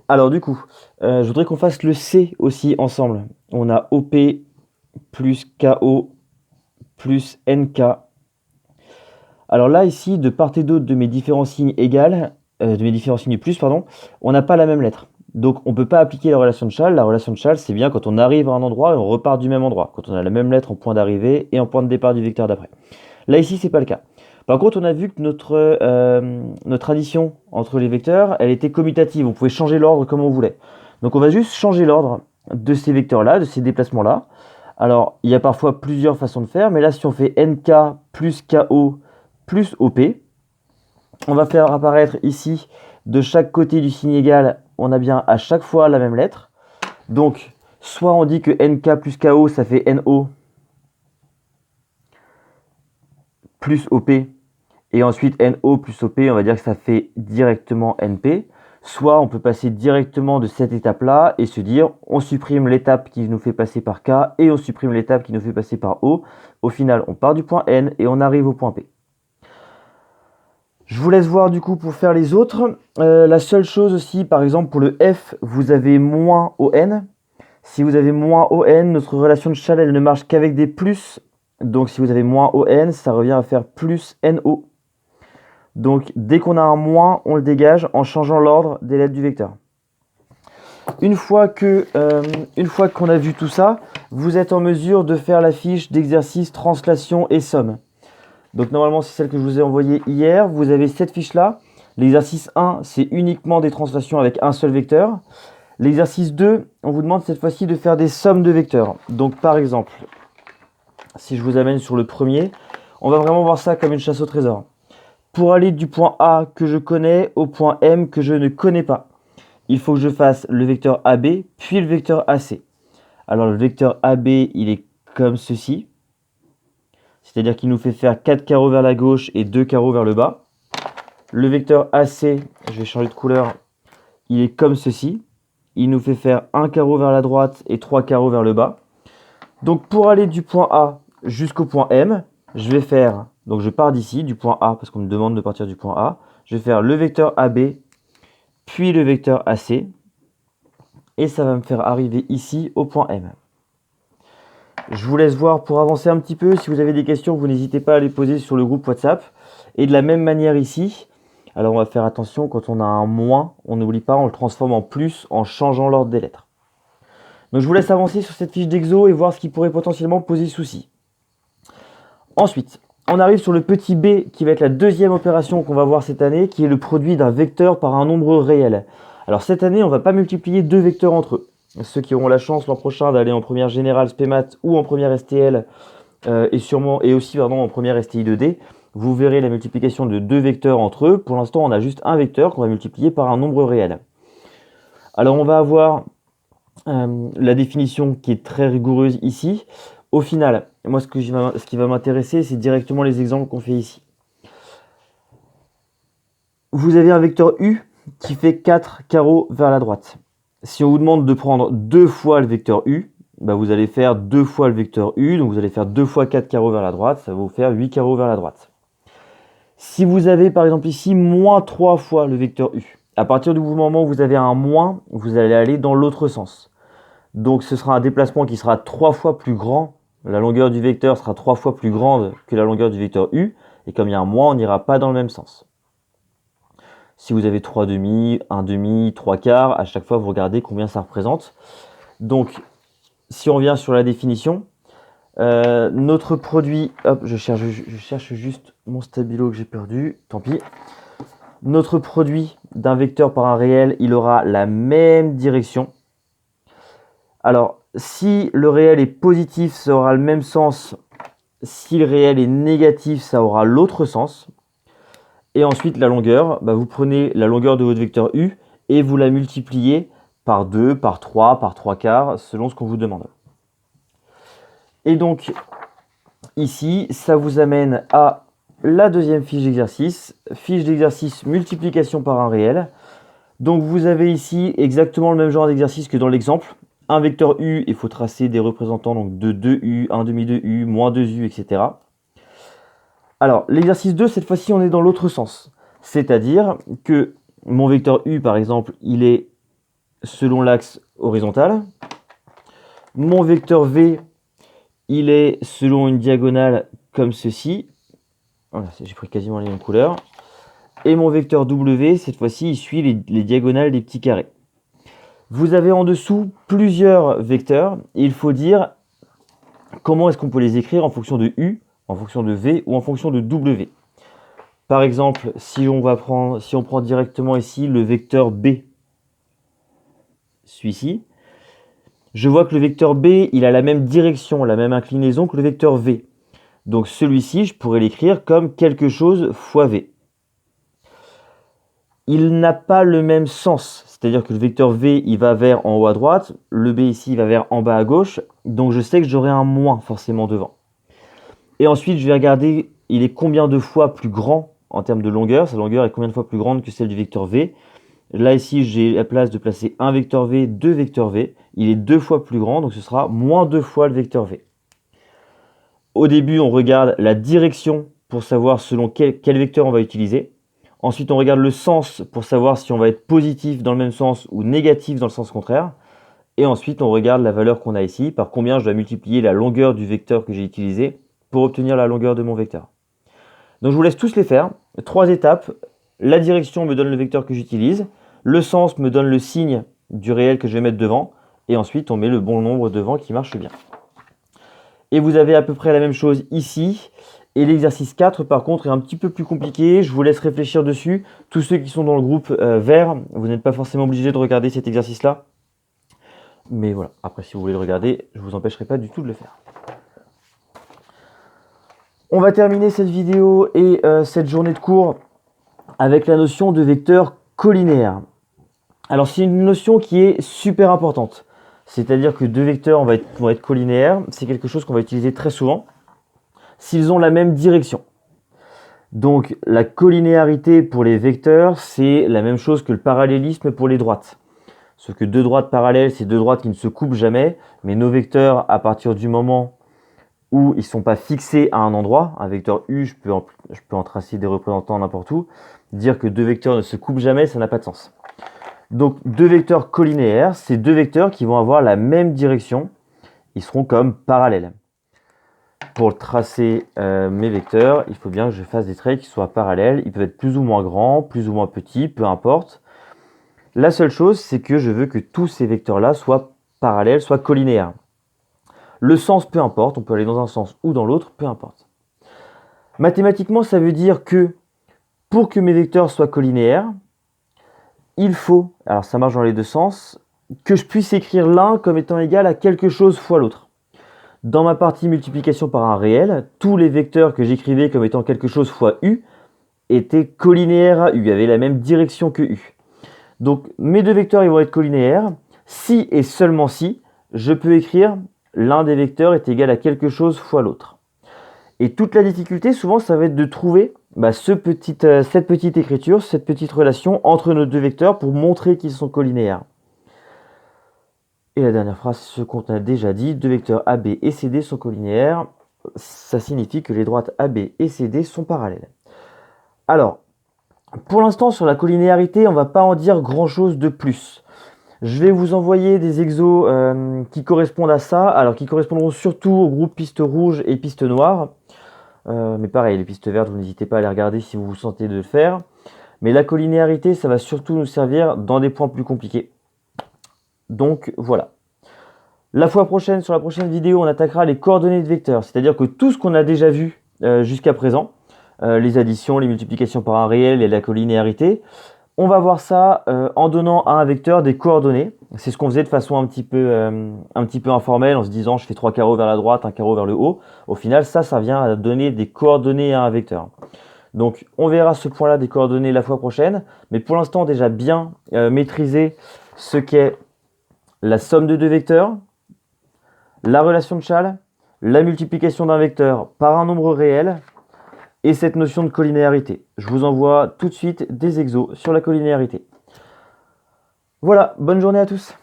Alors du coup, je voudrais qu'on fasse le C aussi ensemble. On a OP plus KO plus NK. Alors là, ici, de part et d'autre de mes différents signes égales, de mes différents signes plus, pardon, on n'a pas la même lettre. Donc on ne peut pas appliquer la relation de Chasles. La relation de Chasles, c'est bien quand on arrive à un endroit et on repart du même endroit, quand on a la même lettre en point d'arrivée et en point de départ du vecteur d'après. Là, ici, c'est pas le cas. Par contre, on a vu que notre addition entre les vecteurs, elle était commutative. On pouvait changer l'ordre comme on voulait. Donc on va juste changer l'ordre de ces vecteurs-là, de ces déplacements-là. Alors, il y a parfois plusieurs façons de faire, mais là, si on fait NK plus KO plus OP, on va faire apparaître ici, de chaque côté du signe égal, on a bien à chaque fois la même lettre. Donc, soit on dit que NK plus KO, ça fait NO plus OP, et ensuite NO plus OP, on va dire que ça fait directement NP. Soit on peut passer directement de cette étape-là et se dire on supprime l'étape qui nous fait passer par K et on supprime l'étape qui nous fait passer par O. Au final, on part du point N et on arrive au point P. Je vous laisse voir du coup pour faire les autres. La seule chose aussi, par exemple pour le F, vous avez moins ON. Si vous avez moins ON, notre relation de Chasles elle ne marche qu'avec des plus. Donc si vous avez moins ON, ça revient à faire plus NO. Donc dès qu'on a un moins, on le dégage en changeant l'ordre des lettres du vecteur. Une fois qu'on a vu tout ça, vous êtes en mesure de faire la fiche d'exercice translation et somme. Donc normalement c'est celle que je vous ai envoyée hier. Vous avez cette fiche-là. L'exercice 1, c'est uniquement des translations avec un seul vecteur. L'exercice 2, on vous demande cette fois-ci de faire des sommes de vecteurs. Donc par exemple, si je vous amène sur le premier, on va vraiment voir ça comme une chasse au trésor. Pour aller du point A que je connais au point M que je ne connais pas, il faut que je fasse le vecteur AB puis le vecteur AC. Alors le vecteur AB, il est comme ceci. C'est-à-dire qu'il nous fait faire 4 carreaux vers la gauche et 2 carreaux vers le bas. Le vecteur AC, je vais changer de couleur, il est comme ceci. Il nous fait faire 1 carreau vers la droite et 3 carreaux vers le bas. Donc pour aller du point A jusqu'au point M, je vais faire, donc je pars d'ici, du point A, parce qu'on me demande de partir du point A. Je vais faire le vecteur AB, puis le vecteur AC. Et ça va me faire arriver ici au point M. Je vous laisse voir pour avancer un petit peu. Si vous avez des questions, vous n'hésitez pas à les poser sur le groupe WhatsApp. Et de la même manière ici, alors on va faire attention, quand on a un moins, on n'oublie pas, on le transforme en plus en changeant l'ordre des lettres. Donc je vous laisse avancer sur cette fiche d'exo et voir ce qui pourrait potentiellement poser souci. Ensuite, on arrive sur le petit b qui va être la deuxième opération qu'on va voir cette année, qui est le produit d'un vecteur par un nombre réel. Alors cette année, on ne va pas multiplier deux vecteurs entre eux. Ceux qui auront la chance l'an prochain d'aller en première générale SPMAT ou en première STL et aussi en première STI 2D, vous verrez la multiplication de deux vecteurs entre eux. Pour l'instant, on a juste un vecteur qu'on va multiplier par un nombre réel. Alors on va avoir la définition qui est très rigoureuse ici. Au final, moi ce qui va m'intéresser, c'est directement les exemples qu'on fait ici. Vous avez un vecteur U qui fait 4 carreaux vers la droite. Si on vous demande de prendre deux fois le vecteur U, bah vous allez faire deux fois le vecteur U, donc vous allez faire 2 fois 4 carreaux vers la droite, ça va vous faire 8 carreaux vers la droite. Si vous avez par exemple ici moins 3 fois le vecteur U, à partir du moment où vous avez un moins, vous allez aller dans l'autre sens. Donc ce sera un déplacement qui sera 3 fois plus grand, la longueur du vecteur sera 3 fois plus grande que la longueur du vecteur U, et comme il y a un moins, on n'ira pas dans le même sens. Si vous avez 3 demi, 1 demi, 3 quarts, à chaque fois vous regardez combien ça représente. Donc si on revient sur la définition, notre produit, hop, je cherche juste mon stabilo que j'ai perdu, tant pis. Notre produit d'un vecteur par un réel, il aura la même direction. Alors, si le réel est positif, ça aura le même sens. Si le réel est négatif, ça aura l'autre sens. Et ensuite, la longueur, bah, vous prenez la longueur de votre vecteur U et vous la multipliez par 2, par 3, par 3 quarts, selon ce qu'on vous demande. Et donc, ici, ça vous amène à la deuxième fiche d'exercice multiplication par un réel. Donc, vous avez ici exactement le même genre d'exercice que dans l'exemple. Un vecteur U, il faut tracer des représentants donc de 2U, 1 demi de U, moins 2U, etc. Alors, l'exercice 2, cette fois-ci, on est dans l'autre sens. C'est-à-dire que mon vecteur U, par exemple, il est selon l'axe horizontal. Mon vecteur V, il est selon une diagonale comme ceci. Voilà, j'ai pris quasiment les mêmes couleurs. Et mon vecteur W, cette fois-ci, il suit les diagonales des petits carrés. Vous avez en dessous plusieurs vecteurs. Et il faut dire comment est-ce qu'on peut les écrire en fonction de U, en fonction de V ou en fonction de W. Par exemple, si on prend directement ici le vecteur B, celui-ci, je vois que le vecteur B, il a la même direction, la même inclinaison que le vecteur V. Donc celui-ci, je pourrais l'écrire comme quelque chose fois V. Il n'a pas le même sens, c'est-à-dire que le vecteur V, il va vers en haut à droite, le B ici, il va vers en bas à gauche, donc je sais que j'aurai un moins forcément devant. Et ensuite, je vais regarder, il est combien de fois plus grand en termes de longueur, sa longueur est combien de fois plus grande que celle du vecteur V. Là ici, j'ai la place de placer un vecteur V, deux vecteurs V, il est 2 fois plus grand, donc ce sera moins 2 fois le vecteur V. Au début, on regarde la direction pour savoir selon quel vecteur on va utiliser. Ensuite, on regarde le sens pour savoir si on va être positif dans le même sens ou négatif dans le sens contraire. Et ensuite, on regarde la valeur qu'on a ici, par combien je dois multiplier la longueur du vecteur que j'ai utilisé pour obtenir la longueur de mon vecteur. Donc je vous laisse tous les faire. 3 étapes. La direction me donne le vecteur que j'utilise. Le sens me donne le signe du réel que je vais mettre devant. Et ensuite, on met le bon nombre devant qui marche bien. Et vous avez à peu près la même chose ici. Et l'exercice 4, par contre, est un petit peu plus compliqué. Je vous laisse réfléchir dessus. Tous ceux qui sont dans le groupe vert, vous n'êtes pas forcément obligés de regarder cet exercice-là. Mais voilà, après, si vous voulez le regarder, je ne vous empêcherai pas du tout de le faire. On va terminer cette vidéo et cette journée de cours avec la notion de vecteur collinéaire. Alors, c'est une notion qui est super importante. C'est-à-dire que deux vecteurs vont être collinéaires. C'est quelque chose qu'on va utiliser très souvent s'ils ont la même direction. Donc, la collinéarité pour les vecteurs, c'est la même chose que le parallélisme pour les droites. Sauf que deux droites parallèles, c'est deux droites qui ne se coupent jamais. Mais nos vecteurs, à partir du moment où ils ne sont pas fixés à un endroit, un vecteur U, je peux en tracer des représentants n'importe où, dire que deux vecteurs ne se coupent jamais, ça n'a pas de sens. Donc deux vecteurs collinéaires, c'est deux vecteurs qui vont avoir la même direction, ils seront comme parallèles. Pour tracer mes vecteurs, il faut bien que je fasse des traits qui soient parallèles, ils peuvent être plus ou moins grands, plus ou moins petits, peu importe. La seule chose, c'est que je veux que tous ces vecteurs-là soient parallèles, soient collinéaires. Le sens, peu importe, on peut aller dans un sens ou dans l'autre, peu importe. Mathématiquement, ça veut dire que pour que mes vecteurs soient collinéaires, il faut, alors ça marche dans les deux sens, que je puisse écrire l'un comme étant égal à quelque chose fois l'autre. Dans ma partie multiplication par un réel, tous les vecteurs que j'écrivais comme étant quelque chose fois U étaient collinéaires à U, avaient la même direction que U. Donc mes deux vecteurs ils vont être collinéaires si et seulement si je peux écrire l'un des vecteurs est égal à quelque chose fois l'autre. Et toute la difficulté, souvent, ça va être de trouver cette petite écriture, cette petite relation entre nos deux vecteurs pour montrer qu'ils sont collinéaires. Et la dernière phrase, ce qu'on a déjà dit, deux vecteurs AB et CD sont collinéaires. Ça signifie que les droites AB et CD sont parallèles. Alors, pour l'instant, sur la collinéarité, on ne va pas en dire grand-chose de plus. Je vais vous envoyer des exos qui correspondent à ça, alors qui correspondront surtout au groupe piste rouge et piste noire. Mais pareil, les pistes vertes, vous n'hésitez pas à les regarder si vous vous sentez de le faire. Mais la collinéarité, ça va surtout nous servir dans des points plus compliqués. Donc voilà. La fois prochaine, sur la prochaine vidéo, on attaquera les coordonnées de vecteurs. C'est-à-dire que tout ce qu'on a déjà vu jusqu'à présent, les additions, les multiplications par un réel et la collinéarité, on va voir ça en donnant à un vecteur des coordonnées. C'est ce qu'on faisait de façon un petit peu informelle, en se disant je fais 3 carreaux vers la droite, un carreau vers le haut. Au final, ça vient à donner des coordonnées à un vecteur. Donc on verra ce point-là des coordonnées la fois prochaine. Mais pour l'instant, déjà bien maîtriser ce qu'est la somme de deux vecteurs, la relation de Chasles, la multiplication d'un vecteur par un nombre réel, et cette notion de collinéarité. Je vous envoie tout de suite des exos sur la collinéarité. Voilà, bonne journée à tous.